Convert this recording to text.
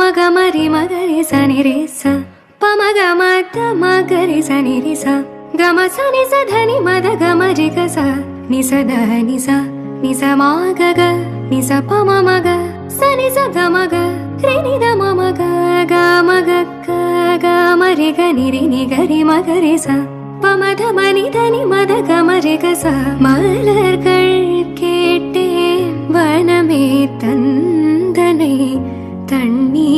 மகமரி மகரி சனி ரே ச பமக மத மகரி சனி ரி ச கம சனி ச தனி மத கமரி க ச நி ச த நி ச நி ச மா க க நி ச ப ம ம க சனி ச க ம க ரி நி த ம ம க க ம க க க ம ரி க நி ரி நி க ரி ம க ரி ச பமத மணி தனி மத கமரி க ச மலர்கள் கேட்டேன் வனமே தந்தனை தண்ணீர்